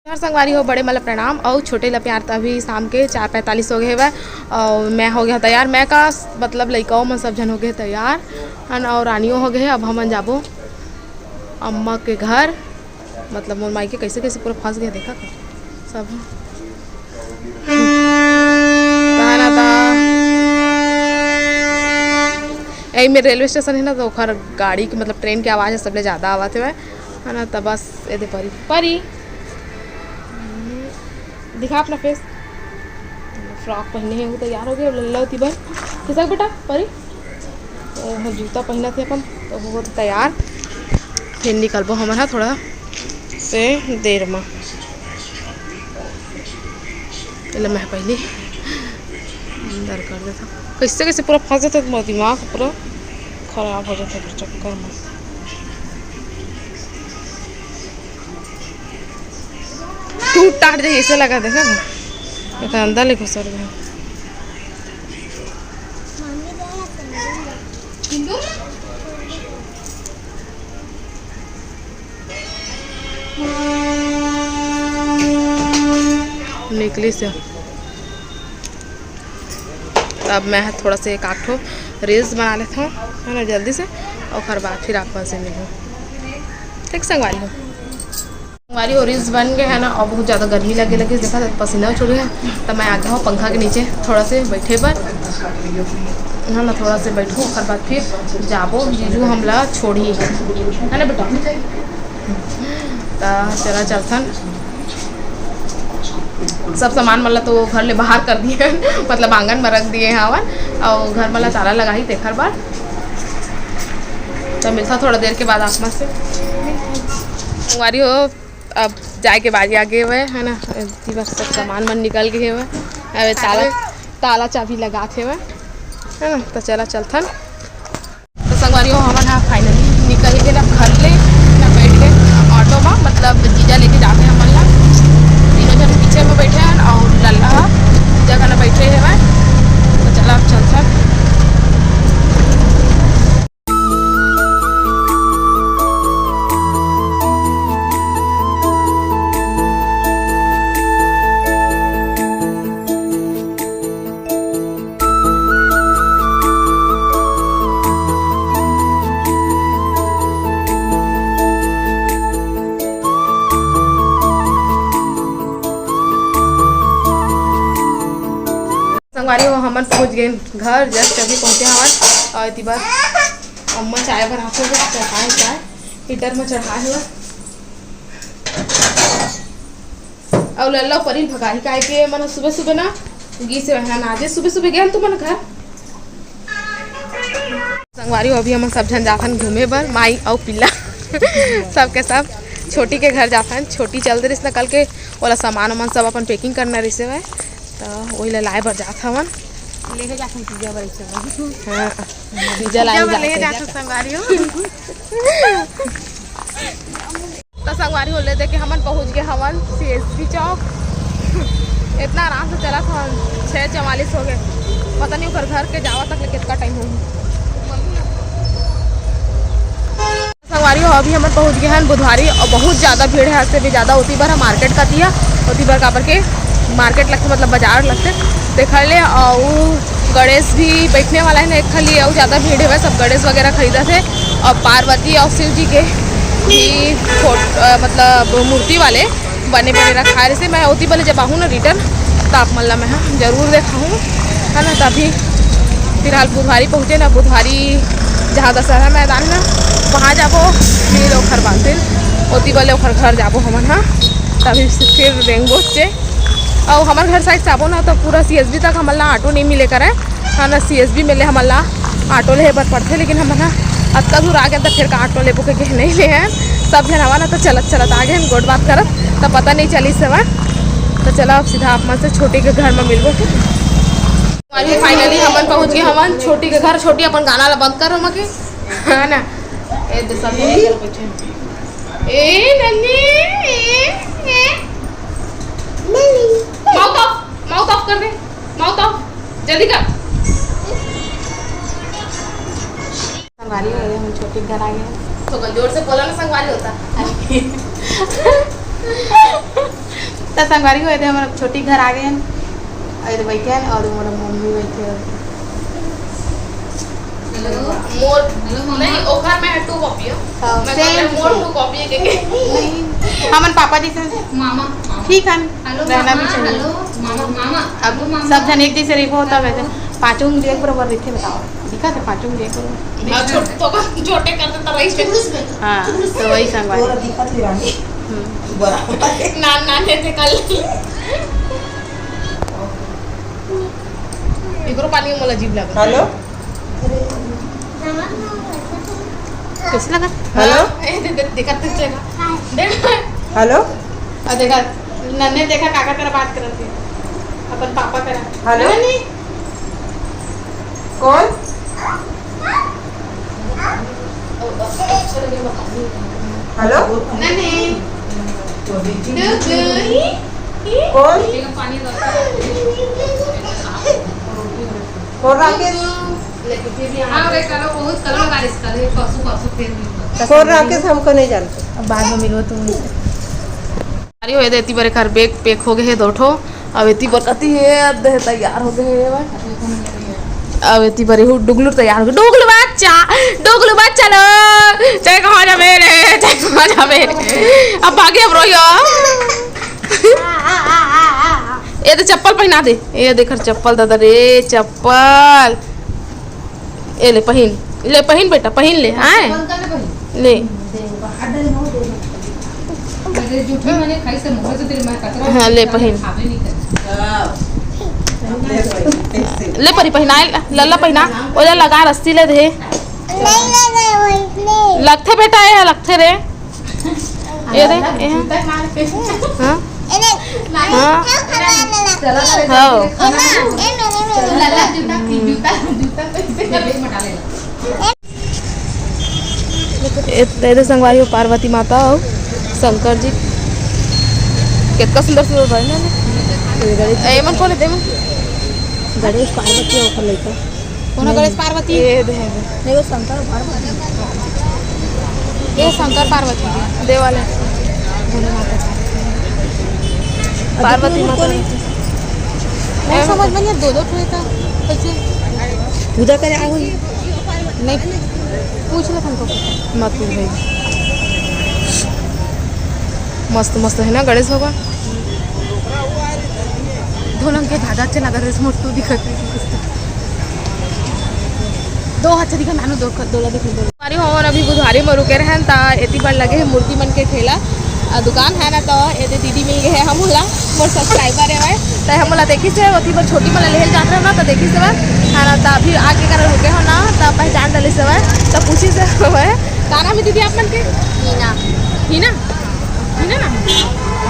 हर संगवारी हो बड़े मतलब प्रणाम और छोटे ला प्यार। अभी शाम के 4:45 हो गए हुआ और मैं हो गया तैयार। मैं का मतलब लड़काओं में सब जन हो गए तैयार है ना और रानियों हो गए। अब हम जाबो अम्मा के घर, मतलब मोर माई के कैसे कैसे पूरा फंस गया देखा था सब ना था। यही में रेलवे स्टेशन है ना तो खर गाड़ी की मतलब ट्रेन की आवाज़ है सबले ज़्यादा आवाज़ है ना। तो बस ये परी परी दिखा अपना फेस। फ्रॉक पहने हैं वो तैयार हो गए लल्ला होती बहन किसक बेटा परी तो जूता पहना थे अपन तो वो तो तैयार। फिर निकलबो हमारा थोड़ा से देर में मैं पहले अंदर कर देता कैसे कैसे पूरा फंस जाता है दिमाग पूरा खराब हो जाता है चक्कर में। टूट टाट जाए ऐसे लगा देखा ना अंदर ले घुस रहे निकली से। अब मैं थोड़ा से एक आठ रील्स बना लेता हूँ है ना जल्दी से और फिर बाद फिर आप से मिलूँ ठीक संगवारी हो। हमारी रील्स बन गए है ना और बहुत ज़्यादा गर्मी लगे देखा पसीना छूट गया। तब मैं आ गया हूँ पंखा के नीचे थोड़ा से बैठे पर है ना थोड़ा से बैठूँ और बाद फिर जाबो जीजू हमला छोड़ी है ना बेटा चला चलथन। सब सामान मतलब तो घर ले बाहर कर दिए मतलब आंगन में रख दिए हवन और घर मतलब ताला लगा ही देखर बार। तो मिलता थोड़ा देर के बाद आसमान से हमारी हो। अब जाए के बाजी आगे हुए है ना बस सब सामान मन निकल गए हुए अब ताला चाबी लगा थे हुए है ना। तो चला चलथन तो संगवारी हो हम हाँ फाइनली निकल गए ना घर ले ना बैठ के ऑटो में मतलब जीजा लेके जाते हैं हम लोग तीनों जन पीछे में बैठे हैं और लल्ला जगह ना बैठे हैं तो चला अब चलथन। संगवारी हो हमन पहुँच गए घर जस्ट अभी पहुँचे हवन और इतनी बार अम्मा चाय बनाते हुए चढ़ाए चाय हीटर में चढ़ाए हुआ और लल्ला परी भगाई का के मन सुबह सुबह ना गी से वह आज सुबह सुबह गए तू मन घर। संगवारी हो अभी हम सब जन जाथन घूमे बर माई और पिल्ला सबके सब छोटी के घर जाथन। छोटी चलते रही कल के वाला सामान वामान सब अपन पैकिंग करना रही है तो वही लाए बर जात हवन लेके जाथन पिज्जा बर हां पिज्जा लेके जाथन संगवारी हो। तो संगवारी हो ले देखे हमन पहुंच गए हवन सीएसबी चौक। इतना आराम से चला था 6:44 हो गए पता नहीं उधर घर के जावा तक कितना टाइम होगी। संगवारी हो अभी हमन पहुंच गए हैं बुधवारी और बहुत ज़्यादा भीड़ है से भी ज़्यादा उसी बार मार्केट का दिया उसी बार काबर के मार्केट लगते मतलब बाजार लगते देख ले और गणेश भी बैठने वाला है ना एक खाली और ज़्यादा भीड़ है सब गणेश वगैरह खरीदा थे और पार्वती और शिव जी के भी मतलब मूर्ति वाले बने रखा रहे से। मैं उसी वाले जब आहूँ ना रिटर्न तो आप मतलब मैं ज़रूर देखा हूँ है ना। तभी फिलहाल बुधवारी पहुँचे ना बुधवारी जहाँ दशहरा मैदान है वहाँ जाबो फिर ओखर बाद फिर उसी वाले ओखर घर जाबो हमन हाँ तभी फिर रेंगबो से और हमारे घर साइड से आबो ना तो पूरा सीएसबी तक हमारा ऑटो नहीं मिले करे हाँ ना सीएसबी मिले हमारा ऑटो ले बर पड़ते लेकिन हमारा अत्ता दूर आ गया तो फिर का ऑटो ले के नहीं ले हैं सब जन हवा ना तो चलत चलत आ गए गोट बात करत तो पता नहीं चली से तो चलो अब सीधा आप से छोटी के घर में मिलबो। फाइनली हमन पहुँच गए हमन छोटी के घर। छोटी अपन गाना ला बंद कर हम के है ना माउथ ऑफ कर दे माउथ ऑफ जल्दी कर। संगवारी हो गए हम छोटी घर आ गए तो जोर से बोला ना संगवारी होता तो संगवारी हुए थे हमारा छोटी घर आ गए हैं इधर बैठे हैं और हमारा मम्मी बैठे हैं मोर नहीं ओखर में है 2 कॉपी है मैं मोर 2 कॉपी है के नहीं हमन पापा जी से मामा ठीक है रहना भी चाहिए मामा मामा अब सब जन एक जैसे रेखो होता वैसे पांचों एक बराबर रेखे बताओ दिखा था पांचों एक बराबर छोटे तो छोटे कर देता रही हां तो वही संगवारी पूरा दिखत रानी बराबर नान थे कल इकरो पानी में अजीब लगा हेलो कैसे लगा हेलो देखा हेलो और देखा नन्हे देखा काका तेरा बात करत थी अपन पापा करा हेलो कौन हेलो नन्हे कौन कौन राकेश राकेश हमको नहीं जानते अब बाद में मिलो तुम अरे हो इतनी बारे घर बेग पेक हो गए है 2 ठो अब इतनी बरकती है अब तैयार हो गए है अब इतनी बारे डुगलू तैयार हो गए डुगलू बच्चा लो चाहे कहाँ जा मेरे चाहे कहाँ जा मेरे अब भागे अब रोइयो ये तो चप्पल पहना दे ये देख चप्पल दादा रे चप्पल ये ले पहन बेटा पहन ले आए ले हाँ ले पहन ले परी पहनाए लल्ला पहना ओला लगा रस्सी ले दे लगथे बेटा ये लगथे रे ये दे हाँ हाँ संगवारी हो पार्वती माता और शंकर जी कितना सुंदर सुंदर भाई ना एमन कौन है गणेश पार्वती ऊपर लेकर कौन गणेश पार्वती नहीं वो शंकर पार्वती ये शंकर पार्वती देवालय पार्वती माता नहीं समझ में नहीं 2 ठो था कैसे पूजा करे आओ नहीं पूछ ले हमको मत पूछ भाई मस्त मस्त है ना गणेश भगवान धोलंग के धागा अच्छा लगा रहा मोटू दिखत दो हाथ दिखा नानू दोला दिख हमारी और अभी बुधवारी में रुके रहे ता एती बार लगे है मूर्ति मन के ठेला दुकान है ना तो ये दीदी मिल गए हम मोर सब्सक्राइबर है तो हम देखी से ओती पर छोटी मला ले जात रहे ना तो देखी से है ना तो फिर आगे कर रुके हो ना तो पहचान डाली से तो पूछी से है का नाम है दीदी आप मन के हीना हीना हीना ना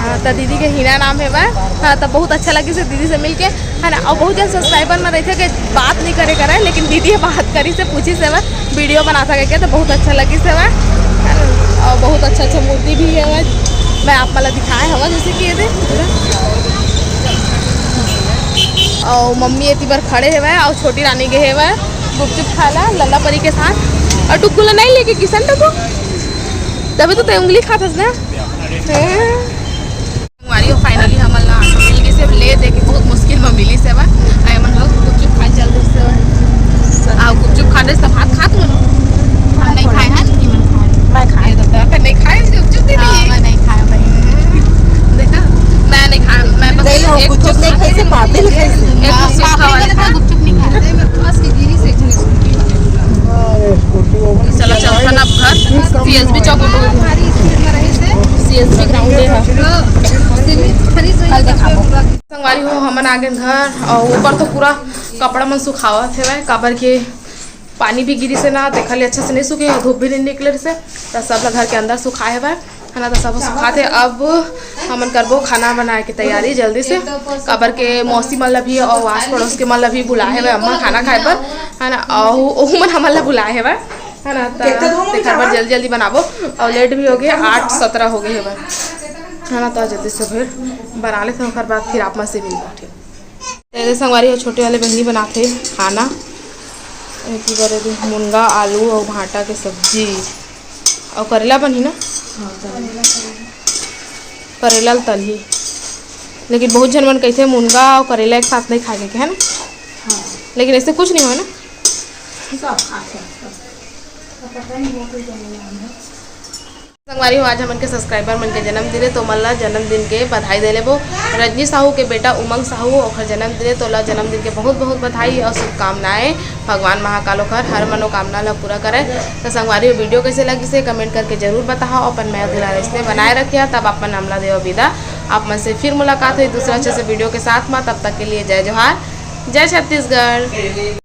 हाँ तो दीदी के हीना नाम है वह हाँ तो बहुत अच्छा लगी से दीदी से मिलके है ना और बहुत जन सब्सक्राइबर में रहते कि बात नहीं करे लेकिन दीदी बात करी से पूछी से वह वीडियो बना सके तो बहुत अच्छा लगी से वह और बहुत अच्छा मूर्ति भी है वह मैं आप मला दिखाए हवा जैसे कि ये और मम्मी इतनी बार खड़े है वह और छोटी रानी के है वह गुपचुप खाला लल्ला परी के साथ और टुकुला नहीं लेके किसन टुकू तभी तो उंगली खाता ना हमारी फाइनली हम मिल गई से ले दे के बहुत मुश्किल में मिली से वह मन लोग गुपचुप खाए जल्दी से और गुपचुप खाने से भात खात लो नहीं खाए हैं मैं खाए तो नहीं खाए गुपचुप दीदी मैं नहीं खाया देखा मैं नहीं खाया मैं बस एक गुपचुप नहीं खाई से पापे नहीं खाई से एक गुपचुप खावा था गुपचुप नहीं खाया मेरे पास की गिरी से चलो चल अब घर सीएसबी चौक सीएसबी ग्राउंड है संगवारी हो हमन आगे घर और ऊपर तो पूरा कपड़ा मन सुखावत है काबर के पानी भी गिरी से ना देखा ले अच्छा से नहीं सूखे धूप भी नहीं निकले से तो सब घर के अंदर सुखाए है ना तो सब सुखाते अब हमन करबो खाना बनाए की तैयारी जल्दी से काबर के मौसी मन भी और आस पड़ोस के मन भी बुलाए है अम्मा खाना खाए पर है ना और मन हमन ला बुलाए है ना तो जल्दी बनाबो और लेट भी हो गया 8:17 हो गए है ना तो जल्दी से फिर बना लेते हैं बाद फिर आप से मिल बैठे संगवारी हो छोटे वाले बहनी बनाते खाना की करे मुनगा आलू और भाटा के सब्जी और करेला बनी ना करेला तलही लेकिन बहुत जन मन कहते मुनगा और करेला एक साथ नहीं खाए के है ना। हाँ लेकिन ऐसे कुछ नहीं हो ना, सब खाते हैं सब। पता नहीं वो कोई जन्मदिन है। संगवारी हो आज हमन के सब्सक्राइबर मन के जन्मदिन है तो मन ला जन्मदिन के बधाई दे लेबो। रजनी साहू के बेटा उमंग साहू ओखर जन्मदिन है तो ला जन्मदिन के बहुत बहुत बधाई और शुभकामनाएं। भगवान महाकाल ओखर हर मनोकामना ला पूरा करे। तो संगवारी हो वीडियो कैसे लगी से कमेंट करके जरूर बताओ। अपन मैं दुलार इसने बनाए रखिया तब अपन हमला देव विदा। आप मन से फिर मुलाकात हुई दूसरा अच्छे से वीडियो के साथ में, तब तक के लिए जय जोहार, जय छत्तीसगढ़।